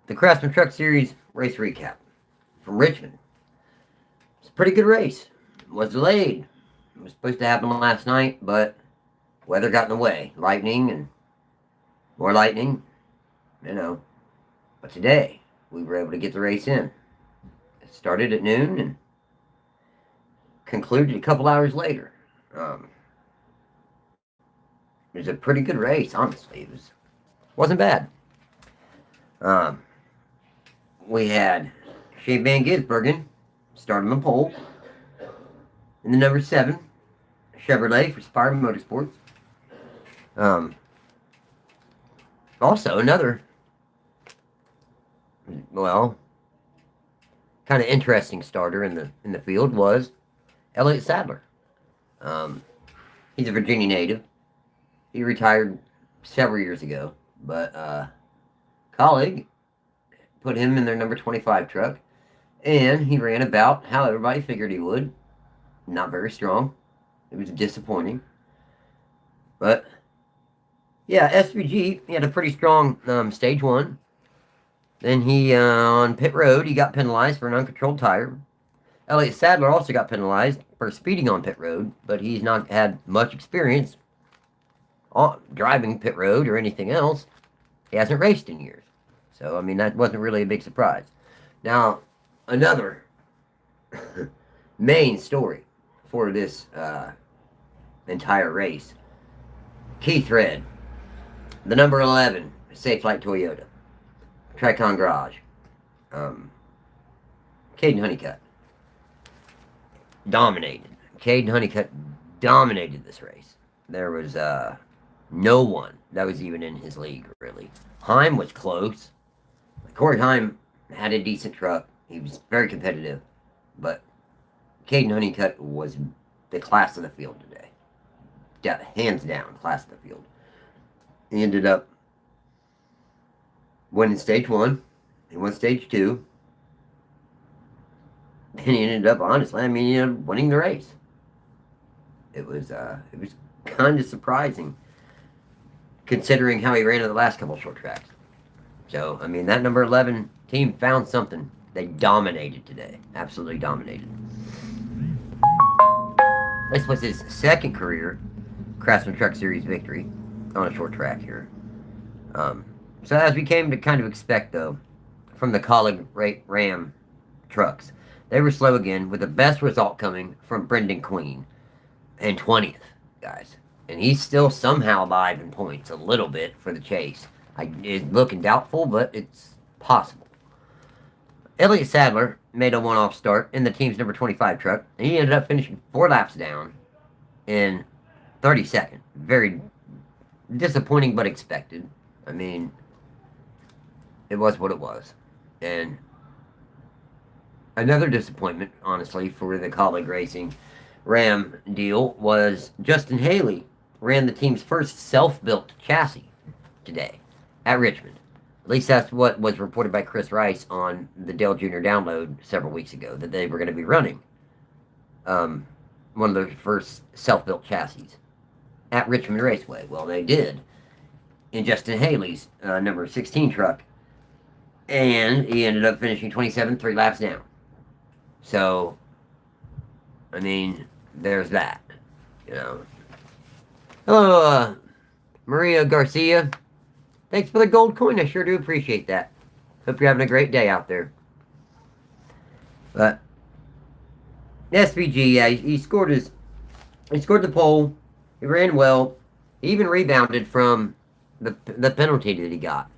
The Craftsman Truck Series race recap from Richmond. It's a pretty good race. It was delayed. It was supposed to happen last night, but weather got in the way. Lightning and more lightning, you know. But today, we were able to get the race in. It started at noon and concluded a couple hours later. It was a pretty good race, honestly. Wasn't bad. Um, we had Shane Van Gisbergen start on the pole. In the number 7, Chevrolet for Spire Motorsports. Also, another, well, kind of interesting starter in the field was Elliott Sadler. He's a Virginia native. He retired several years ago, but colleague put him in their number 25 truck, and he ran about how everybody figured he would. Not very strong. It was disappointing. But, yeah, SVG, he had a pretty strong stage 1. Then he, on pit road, he got penalized for an uncontrolled tire. Elliott Sadler also got penalized for speeding on pit road, but he's not had much experience driving pit road or anything else. He hasn't raced in years. So, I mean, that wasn't really a big surprise. Now, another main story for this entire race. Keith Red, the number 11 Safe Flight Toyota, Tricon Garage, Kaden Honeycutt dominated. Kaden Honeycutt dominated this race. There was no one that was even in his league, really. Heim was close. Corey Heim had a decent truck. He was very competitive. But Kaden Honeycutt was the class of the field today. Hands down, class of the field. He ended up winning stage 1. He won stage 2. And he ended up, honestly, I mean, he ended up winning the race. It was kind of surprising, considering how he ran in the last couple short tracks. So, I mean, that number 11 team found something. They dominated today. Absolutely dominated. This was his second career Craftsman Truck Series victory on a short track here. So as we came to kind of expect, though, from the Colleague Ram trucks, they were slow again, with the best result coming from Brendan Queen in 20th, guys. And he's still somehow alive in points a little bit for the chase. It's looking doubtful, but it's possible. Elliott Sadler made a one-off start in the team's number 25 truck, and he ended up finishing 4 laps down in 32nd. Very disappointing, but expected. I mean, it was what it was. And another disappointment, honestly, for the Colleague Racing Ram deal was Justin Haley ran the team's first self-built chassis today at Richmond. At least that's what was reported by Chris Rice on the Dale Jr. download several weeks ago, that they were going to be running one of the first self-built chassis at Richmond Raceway. Well, they did in Justin Haley's number 16 truck, and he ended up finishing 27th, 3 laps down. So, I mean, there's that, you know. Hello, Maria Garcia. Thanks for the gold coin. I sure do appreciate that. Hope you're having a great day out there. But SVG, yeah, he scored the pole. He ran well. He even rebounded from the penalty that he got.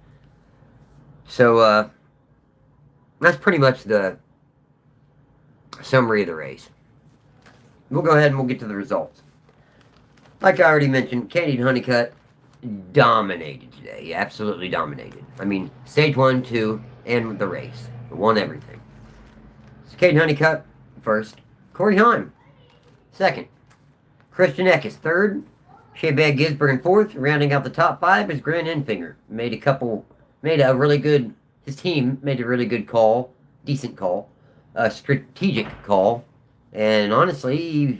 So that's pretty much the summary of the race. We'll go ahead and we'll get to the results. Like I already mentioned, Kaden Honeycutt dominated today. He absolutely dominated. I mean, stage 1, 2, and the race. Won everything. So Kaden Honeycutt, first. Corey Heim, second. Christian Eck is third. Shea-Bag Gisbergen fourth. Rounding out the top 5 is Grant Enfinger. His team made a really good call. Decent call. A strategic call. And honestly,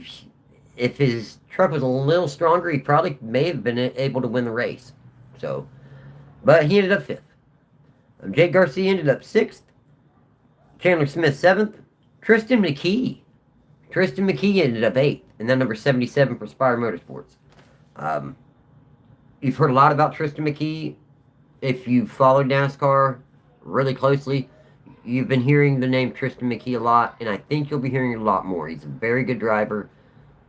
if his truck was a little stronger, he probably may have been able to win the race. So, but he ended up 5th. Jake Garcia ended up 6th. Chandler Smith 7th. Tristan McKee. Tristan McKee ended up 8th. And then number 77 for Spire Motorsports. Um, you've heard a lot about Tristan McKee. If you follow NASCAR really closely, you've been hearing the name Tristan McKee a lot, and I think you'll be hearing it a lot more. He's a very good driver,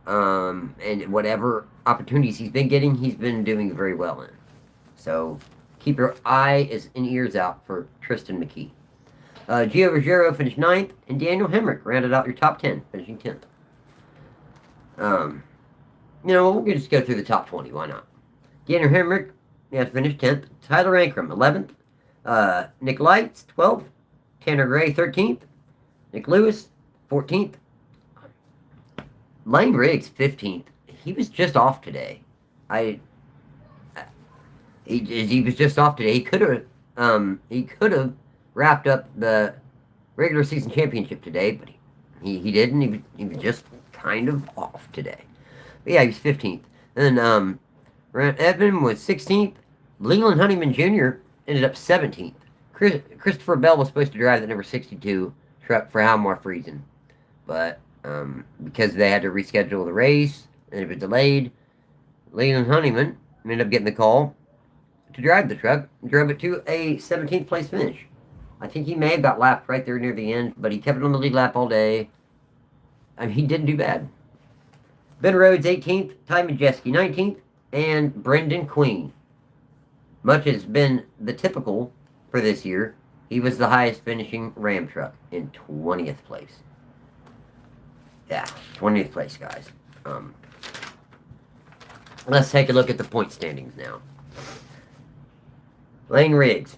and whatever opportunities he's been getting, he's been doing very well in. So keep your eyes and ears out for Tristan McKee. Gio Ruggiero finished 9th, and Daniel Hemrick rounded out your top 10, finishing 10th. We'll just go through the top 20. Why not? Daniel Hemrick, finished 10th. Tyler Ankrum, 11th. Nick Lights, 12th. Tanner Gray, 13th. Nick Lewis, 14th. Lane Riggs, 15th. He was just off today. He was just off today. He could have wrapped up the regular season championship today, but he didn't. He was just kind of off today. But yeah, he was 15th. And then Grant Edmond was 16th. Leland Honeyman Jr. ended up 17th. Christopher Bell was supposed to drive the number 62 truck for Halmar Friesen. But because they had to reschedule the race and it was delayed, Leland Honeyman ended up getting the call to drive the truck and drove it to a 17th place finish. I think he may have got lapped right there near the end, but he kept it on the lead lap all day. I mean, he didn't do bad. Ben Rhodes, 18th. Ty Majeski, 19th. And Brendan Queen. Much has been the typical for this year. He was the highest finishing Ram truck in 20th place. Yeah, 20th place, guys. Let's take a look at the point standings now. Lane Riggs.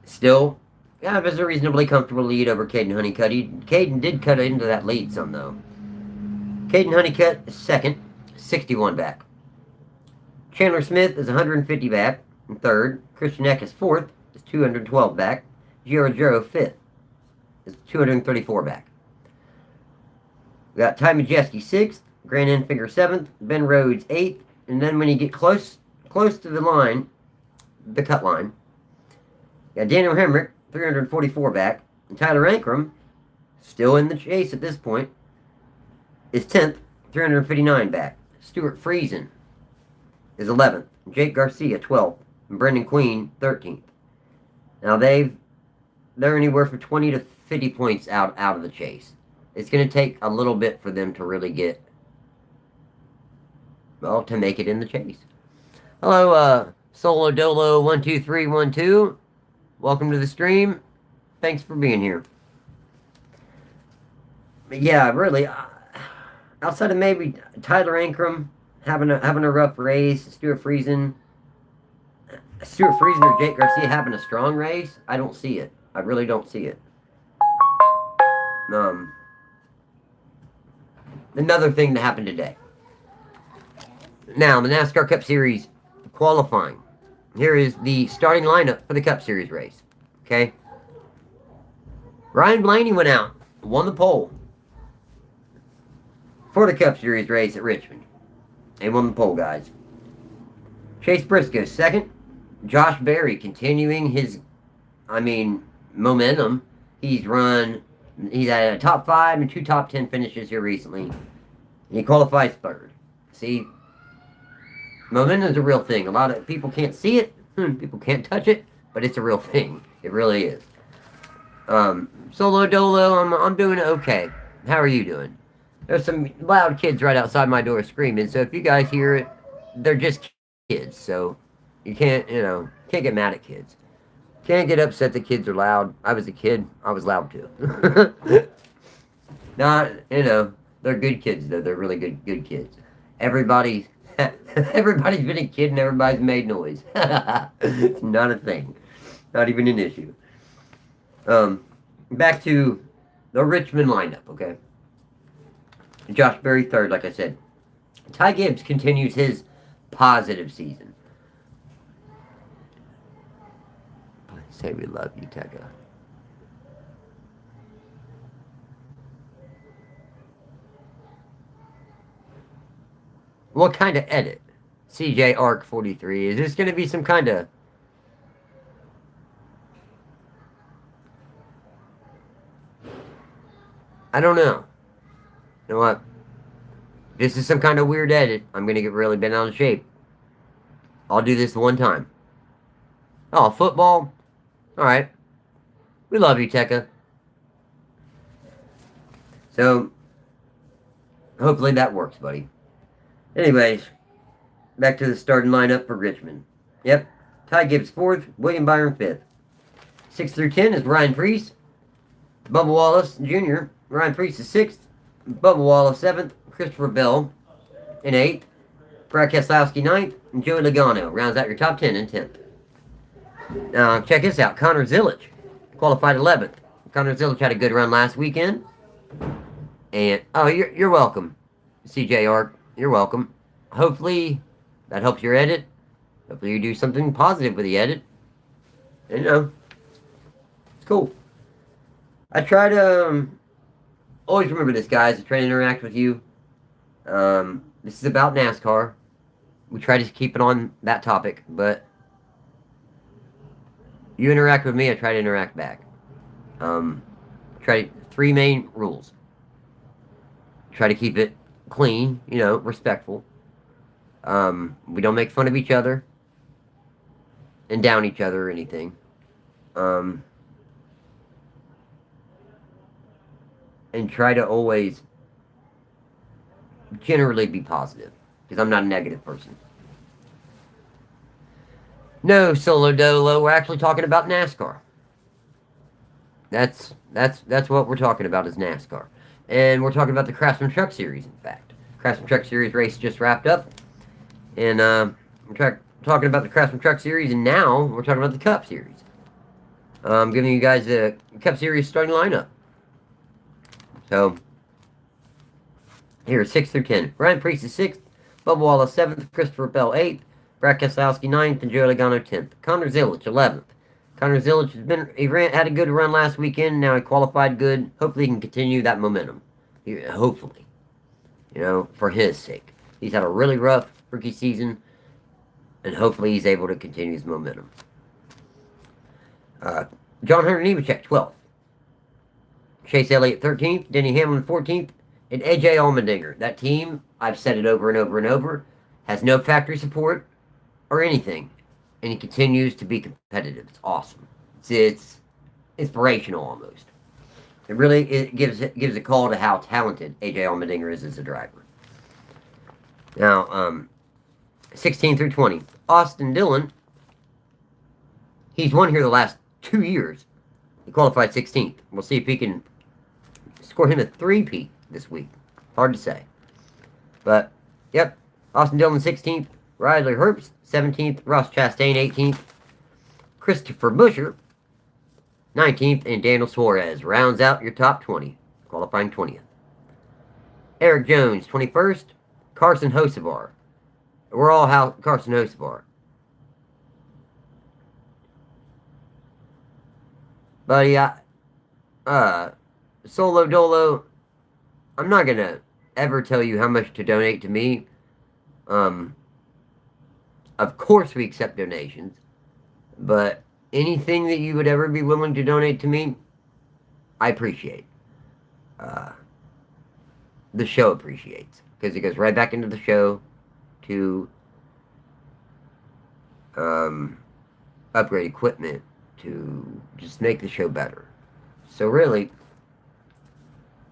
Still, it was a reasonably comfortable lead over Kaden Honeycutt. Kaden did cut into that lead some, though. Kaden Honeycutt is 2nd, 61 back. Chandler Smith is 150 back, and 3rd. Christian Eck is 4th, is 212 back. Gio Ruggiero, 5th, is 234 back. We got Ty Majeski, 6th. Grant Enfinger, 7th. Ben Rhodes, 8th. And then when you get close to the line, the cut line, you got Daniel Hemrick, 344 back. And Tyler Ankrum, still in the chase at this point, is 10th, 359 back. Stuart Friesen is 11th. Jake Garcia, 12th. And Brendan Queen, 13th. Now they're anywhere from 20 to 50 points out of the chase. It's going to take a little bit for them to really get, to make it in the chase. Hello, Solo Dolo 12312. Welcome to the stream. Thanks for being here. But yeah, really, outside of maybe Tyler Ankrum having a rough race, Stuart Friesen or Jake Garcia having a strong race, I don't see it. I really don't see it. Another thing that happened today. Now, the NASCAR Cup Series qualifying. Here is the starting lineup for the Cup Series race. Okay? Ryan Blaney went out, won the pole for the Cup Series race at Richmond. They won the pole, guys. Chase Briscoe, 2nd. Josh Berry continuing his, momentum. He's had a top 5 and 2 top 10 finishes here recently. And he qualifies 3rd. See, momentum is a real thing. A lot of people can't see it. People can't touch it. But it's a real thing. It really is. Solo Dolo, I'm doing okay. How are you doing? There's some loud kids right outside my door screaming. So if you guys hear it, they're just kids. So you can't get mad at kids. Can't get upset that kids are loud. I was a kid. I was loud too. They're good kids though. They're really good kids. Everybody's been a kid and everybody's made noise. It's not a thing. Not even an issue. Back to the Richmond lineup, okay? Josh Berry 3rd, like I said. Ty Gibbs continues his positive season. Say we love you, Tekka. What kind of edit? CJ Arc 43. Is this going to be some kind of I don't know. You know what? This is some kind of weird edit. I'm gonna get really bent out of shape. I'll do this one time. Oh, football? Alright. We love you, Tekka. So, hopefully that works, buddy. Anyways, back to the starting lineup for Richmond. Yep. Ty Gibbs 4th, William Byron 5th. 6 through 10 is Ryan Priest. Bubba Wallace Jr. Ryan Priest is 6th. Bubba Wallace 7th. Christopher Bell in 8th. Brad Keselowski 9th. And Joey Logano rounds out your top 10 in 10th. Now, check this out. Connor Zilic qualified 11th. Connor Zilic had a good run last weekend. And, oh, you're welcome, CJ Ark. You're welcome. Hopefully, that helps your edit. Hopefully, you do something positive with the edit. And, you know, it's cool. I try to always remember this, guys. I try to interact with you. This is about NASCAR. We try to keep it on that topic, but you interact with me, I try to interact back. Try 3 main rules. Try to keep it clean, you know, respectful. We don't make fun of each other and down each other or anything. And try to always generally be positive, because I'm not a negative person. No, Solo Dolo, we're actually talking about NASCAR. That's what we're talking about is NASCAR. And we're talking about the Craftsman Truck Series, in fact. Craftsman Truck Series race just wrapped up. And we're talking about the Craftsman Truck Series, and now we're talking about the Cup Series. I'm giving you guys the Cup Series starting lineup. So, here, 6 through 10. Ryan Priest is 6th. Bubba Wallace 7th. Christopher Bell 8th. Brad Keselowski 9th. And Joey Logano 10th. Connor Zilic 11th. Connor Zilic had a good run last weekend. Now he qualified good. Hopefully he can continue that momentum. Hopefully. You know, for his sake. He's had a really rough rookie season. And hopefully he's able to continue his momentum. John Hunter Nemechek 12th. Chase Elliott 13th. Denny Hamlin 14th. And AJ Allmendinger. That team, I've said it over and over and over, has no factory support or anything. And he continues to be competitive. It's awesome. It's inspirational almost. It gives a call to how talented AJ Allmendinger is as a driver. Now, 16 through 20. Austin Dillon. He's won here the last 2 years. He qualified 16th. We'll see if he can score him a 3-peat this week. Hard to say. But, yep. Austin Dillon 16th. Riley Herbst 17th. Ross Chastain 18th. Christopher Buescher 19th. And Daniel Suarez rounds out your top 20. Qualifying 20th. Eric Jones 21st. Carson Hocevar. We're all Carson Hocevar. Buddy, Solo Dolo, I'm not going to ever tell you how much to donate to me. Of course we accept donations, but anything that you would ever be willing to donate to me, I appreciate. The show appreciates, because it goes right back into the show to upgrade equipment, to just make the show better. So really,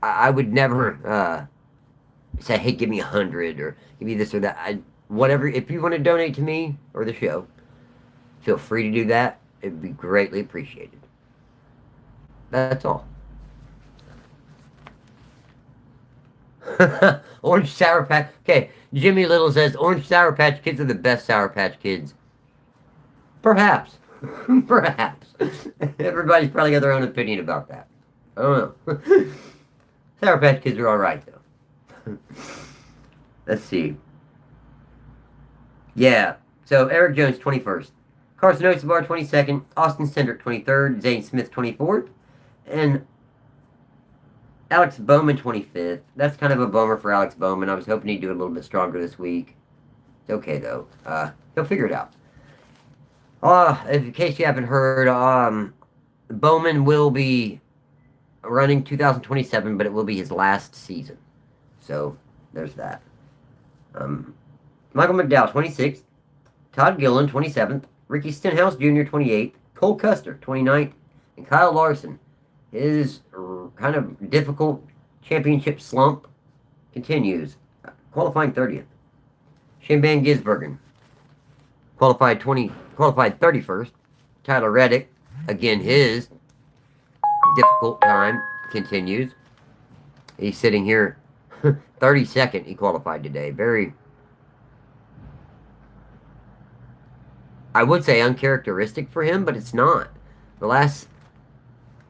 I would never say, hey, give me 100 or give me this or that. Whatever, if you want to donate to me or the show, feel free to do that. It would be greatly appreciated. That's all. Orange Sour Patch. Okay, Jimmy Little says, Orange Sour Patch Kids are the best Sour Patch Kids. Perhaps. Perhaps. Everybody's probably got their own opinion about that. I don't know. Sour Patch Kids are alright, though. Let's see. Yeah. So, Eric Jones, 21st. Carson Hocevar, 22nd. Austin Cindric, 23rd. Zane Smith, 24th. And Alex Bowman, 25th. That's kind of a bummer for Alex Bowman. I was hoping he'd do it a little bit stronger this week. It's okay, though. He'll figure it out. In case you haven't heard, Bowman will be running 2027, but it will be his last season. So there's that. Michael McDowell, 26th. Todd Gillen, 27th. Ricky Stenhouse Jr., 28th. Cole Custer, 29th. And Kyle Larson. His kind of difficult championship slump continues. Qualifying 30th. Shane Van Gisbergen qualified 31st. Tyler Reddick, again, his difficult time continues. He's sitting here 32nd. He qualified today. Very, I would say, uncharacteristic for him, but it's not. The last,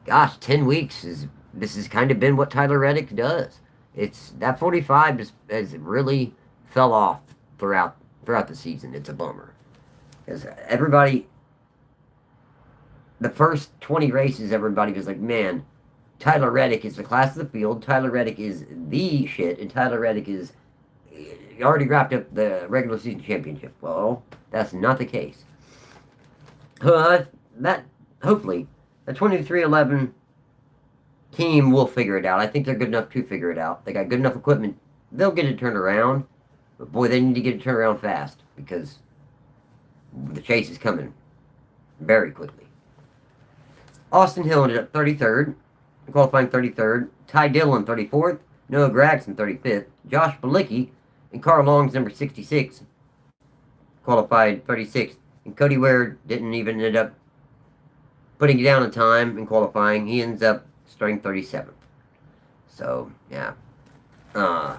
10 weeks this has kind of been what Tyler Reddick does. It's that 45 has really fell off throughout the season. It's a bummer because everybody, the first 20 races, everybody was like, man, Tyler Reddick is the class of the field. Tyler Reddick is the shit, and Tyler Reddick is he already wrapped up the regular season championship. Well, that's not the case. That hopefully the 2311 team will figure it out. I think they're good enough to figure it out. They got good enough equipment. They'll get it turned around. But boy, they need to get it turned around fast because the chase is coming very quickly. Austin Hill ended up 33rd, qualifying 33rd. Ty Dillon, 34th. Noah Gregson, 35th. Josh Balicki and Carl Long's number 66, qualified 36th. And Cody Ware didn't even end up putting it down in time in qualifying. He ends up starting 37th. So, yeah. A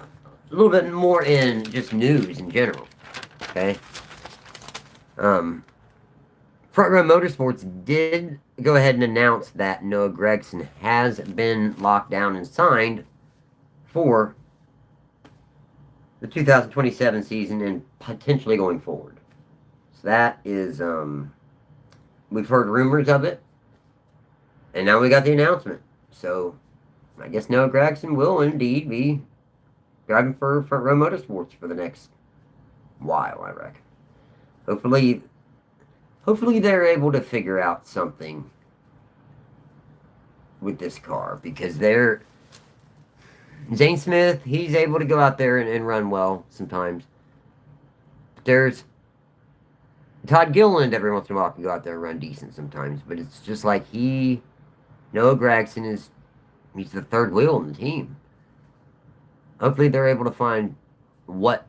little bit more in just news in general. Okay. Front Row Motorsports did go ahead and announce that Noah Gregson has been locked down and signed for the 2027 season and potentially going forward. So that is, we've heard rumors of it, and now we got the announcement. So I guess Noah Gregson will indeed be driving for Front Row Motorsports for the next while, I reckon. Hopefully they're able to figure out something with this car, because Zane Smith, he's able to go out there and run well sometimes. There's Todd Gilliland every once in a while can go out there and run decent sometimes, but it's just like Noah Gregson he's the third wheel in the team. Hopefully they're able to find what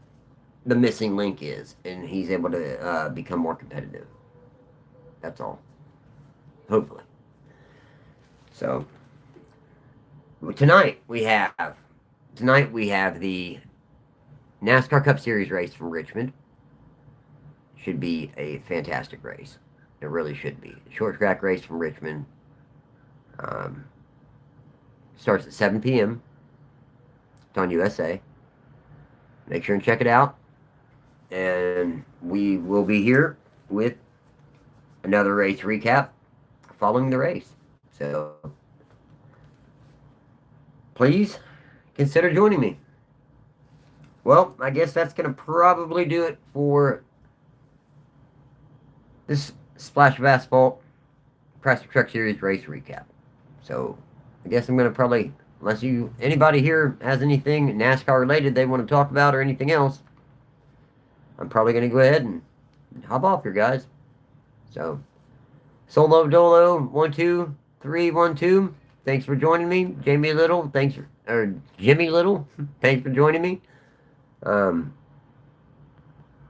the missing link is, and he's able to become more competitive. That's all. Hopefully. So, tonight we have the NASCAR Cup Series race from Richmond. Should be a fantastic race. It really should be. Short track race from Richmond. Starts at 7 p.m. It's on USA. Make sure and check it out. And we will be here with another race recap following the race. So, please consider joining me. Well, I guess that's going to probably do it for this Splash of Asphalt Craftsman Truck Series race recap. So, I guess I'm going to probably, unless anybody here has anything NASCAR related they want to talk about or anything else, I'm probably going to go ahead and hop off here, guys. So, Solo Dolo 1 2 3 1 2. Thanks for joining me, Jimmy Little. Thanks for joining me.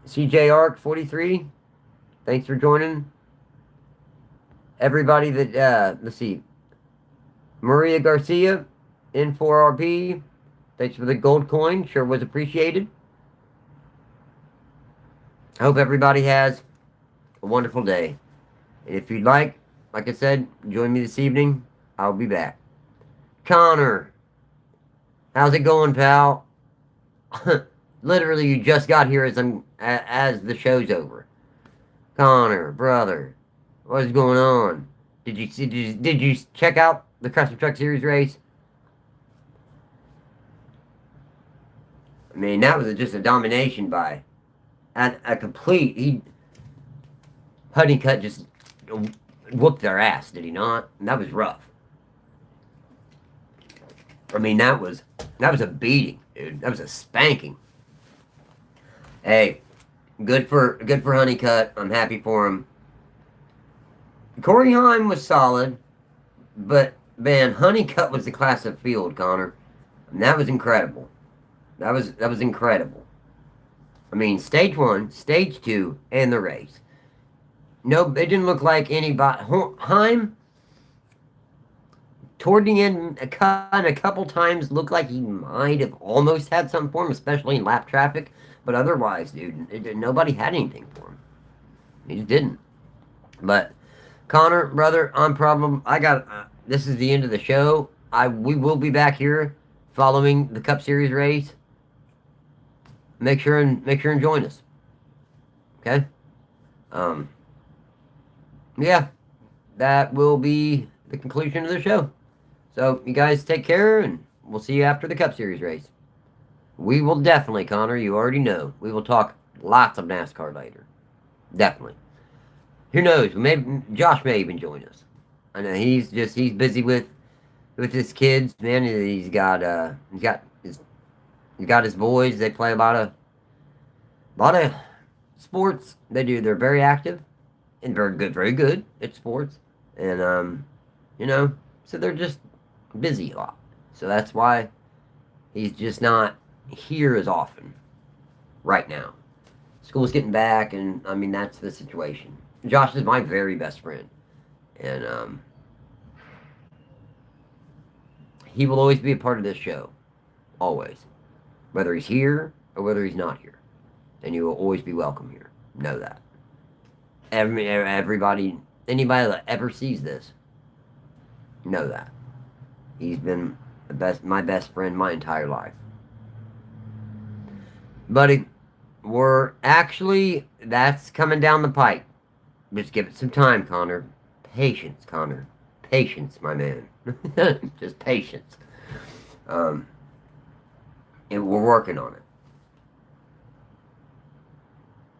CJ Arc 43. Thanks for joining. Everybody that let's see. Maria Garcia, N4RP. Thanks for the gold coin. Sure was appreciated. I hope everybody has a wonderful day. And if you'd like I said, join me this evening. I'll be back. Connor, how's it going, pal? Literally, you just got here as the show's over. Connor, brother, what's going on? Did you check out the Craftsman Truck Series race? I mean, that was just a domination by a complete. Honeycutt just whooped their ass, did he not? And that was rough. I mean, that was a beating, dude. That was a spanking. Hey, good for Honeycutt. I'm happy for him. Corey Heim was solid, but man, Honeycutt was the class of field, Connor. And that was incredible. That was incredible. I mean, stage one, stage two, and the race. No, it didn't look like anybody. Heim, toward the end, a couple times looked like he might have almost had something for him, especially in lap traffic. But otherwise, dude, nobody had anything for him. He just didn't. But Connor, brother, I got. This is the end of the show. We will be back here following the Cup Series race. Make sure and join us. Okay. Um. Yeah, that will be the conclusion of the show. So you guys take care, and we'll see you after the Cup Series race. We will definitely, Connor. You already know. We will talk lots of NASCAR later. Definitely. Who knows? Maybe Josh may even join us. I know he's busy with his kids. Man, he's got his boys. They play a lot of sports. They're very active and very good at sports. And so they're just busy a lot. So that's why he's just not here as often right now. School's getting back, and I mean that's the situation. Josh is my very best friend, and he will always be a part of this show, always, whether he's here or whether he's not here, and you will always be welcome here. Know that. Anybody that ever sees this, know that he's been my best friend my entire life, buddy. That's coming down the pike. Just give it some time, Connor. Patience, Connor. Patience, my man. Just patience. And we're working on it.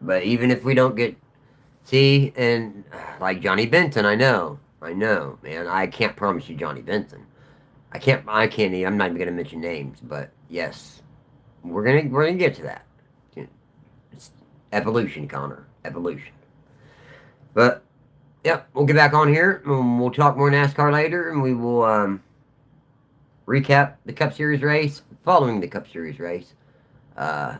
But even if we don't and like Johnny Benton, I know, man. I can't promise you Johnny Benton. I'm not even gonna mention names, but yes, we're gonna get to that. It's evolution, Connor. Evolution. But yep, we'll get back on here and we'll talk more NASCAR later, and we will recap the Cup Series race. Following the Cup Series race, who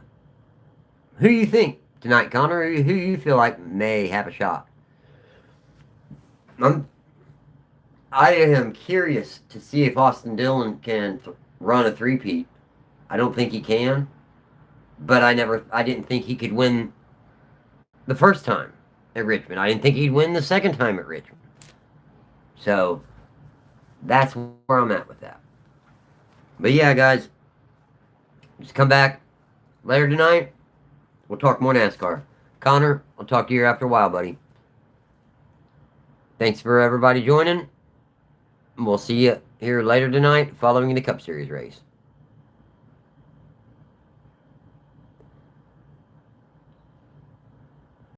do you think tonight, Connor? Who do you feel like may have a shot? I am curious to see if Austin Dillon can run a three-peat. I don't think he can, but I didn't think he could win the first time at Richmond. I didn't think he'd win the second time at Richmond. So that's where I'm at with that. But yeah, guys, just come back later tonight. We'll talk more NASCAR. Connor, I'll talk to you after a while, buddy. Thanks for everybody joining. We'll see you here later tonight following the Cup Series race.